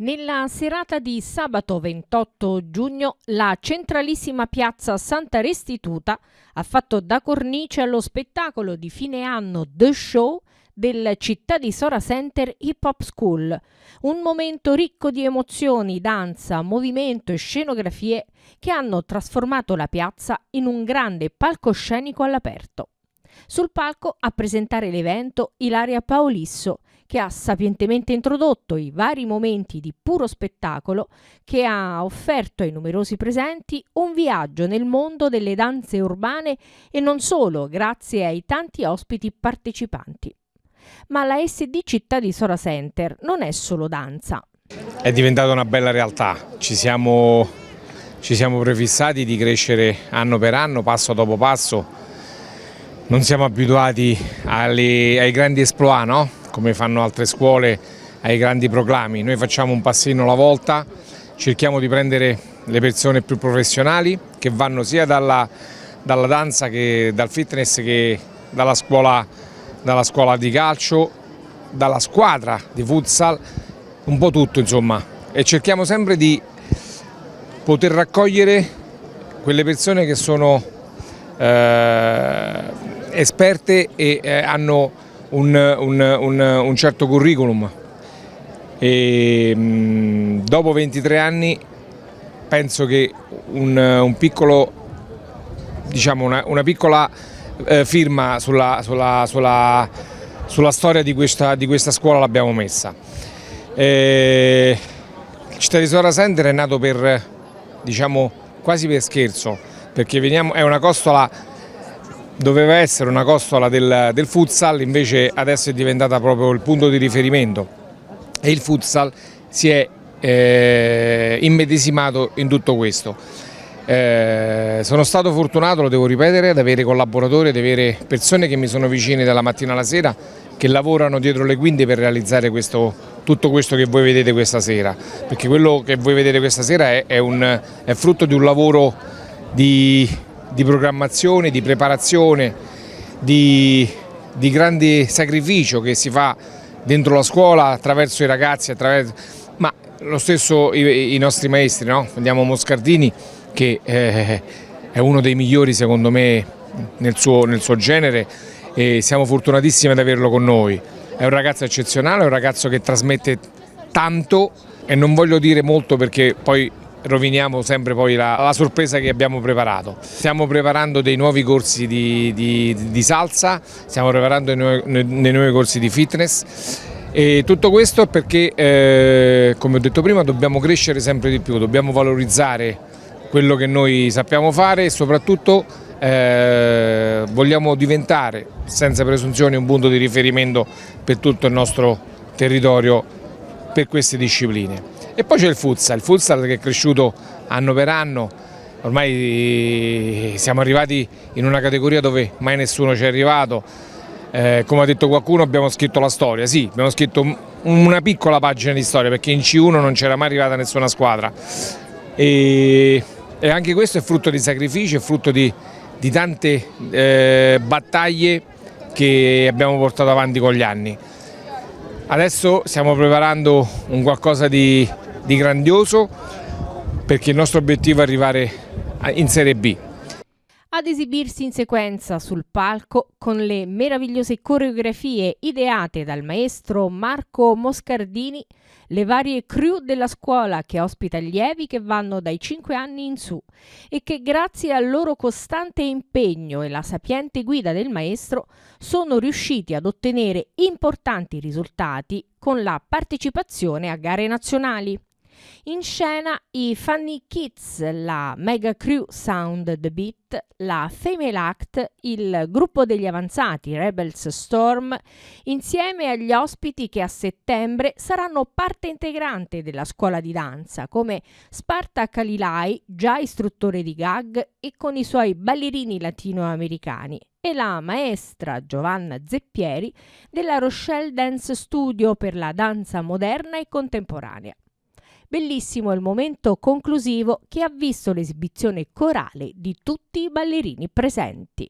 Nella serata di sabato 28 giugno, la centralissima piazza Santa Restituta ha fatto da cornice allo spettacolo di fine anno The Show del Città di Sora Center Hip Hop School, un momento ricco di emozioni, danza, movimento e scenografie che hanno trasformato la piazza in un grande palcoscenico all'aperto. Sul palco a presentare l'evento Ilaria Paolisso, che ha sapientemente introdotto i vari momenti di puro spettacolo, che ha offerto ai numerosi presenti un viaggio nel mondo delle danze urbane e non solo, grazie ai tanti ospiti partecipanti. Ma la SD Città di Sora Center non è solo danza. È diventata una bella realtà, ci siamo prefissati di crescere anno per anno, passo dopo passo. Non siamo abituati ai grandi exploit, no? Come fanno altre scuole, ai grandi proclami. Noi facciamo un passino alla volta, cerchiamo di prendere le persone più professionali che vanno sia dalla danza che dal fitness che dalla scuola di calcio, dalla squadra di futsal, un po' tutto insomma. E cerchiamo sempre di poter raccogliere quelle persone che sono esperte e hanno un certo curriculum e dopo 23 anni penso che una piccola firma sulla storia di questa scuola l'abbiamo messa. Città di Sora Center è nato quasi per scherzo, perché è una costola. Doveva essere una costola del futsal, invece adesso è diventata proprio il punto di riferimento e il futsal si è immedesimato in tutto questo. Sono stato fortunato, lo devo ripetere, ad avere collaboratori, ad avere persone che mi sono vicine dalla mattina alla sera, che lavorano dietro le quinte per realizzare tutto questo che voi vedete questa sera, perché quello che voi vedete questa sera è frutto di un lavoro di programmazione, di preparazione, di grande sacrificio che si fa dentro la scuola attraverso i ragazzi, ma lo stesso i nostri maestri, no? Andiamo a Moscardini, che è uno dei migliori secondo me nel suo genere, e siamo fortunatissimi ad averlo con noi. È un ragazzo eccezionale, è un ragazzo che trasmette tanto e non voglio dire molto perché poi roviniamo sempre poi la sorpresa che abbiamo preparato. Stiamo preparando dei nuovi corsi di salsa, stiamo preparando dei nuovi corsi di fitness e tutto questo perché, come ho detto prima, dobbiamo crescere sempre di più, dobbiamo valorizzare quello che noi sappiamo fare e soprattutto vogliamo diventare, senza presunzioni, un punto di riferimento per tutto il nostro territorio per queste discipline. E poi c'è il futsal che è cresciuto anno per anno, ormai siamo arrivati in una categoria dove mai nessuno ci è arrivato, come ha detto qualcuno abbiamo scritto la storia, sì, abbiamo scritto una piccola pagina di storia perché in C1 non c'era mai arrivata nessuna squadra e anche questo è frutto di sacrifici, è frutto di tante battaglie che abbiamo portato avanti con gli anni. Adesso stiamo preparando un qualcosa di grandioso perché il nostro obiettivo è arrivare in Serie B. Ad esibirsi in sequenza sul palco con le meravigliose coreografie ideate dal maestro Marco Moscardini, le varie crew della scuola che ospita allievi che vanno dai 5 anni in su e che grazie al loro costante impegno e la sapiente guida del maestro sono riusciti ad ottenere importanti risultati con la partecipazione a gare nazionali. In scena i Funny Kids, la Mega Crew Sound The Beat, la Female Act, il gruppo degli avanzati Rebels Storm, insieme agli ospiti che a settembre saranno parte integrante della scuola di danza, come Sparta Kalilai, già istruttore di gag e con i suoi ballerini latinoamericani, e la maestra Giovanna Zeppieri della Rochelle Dance Studio per la danza moderna e contemporanea. Bellissimo il momento conclusivo che ha visto l'esibizione corale di tutti i ballerini presenti.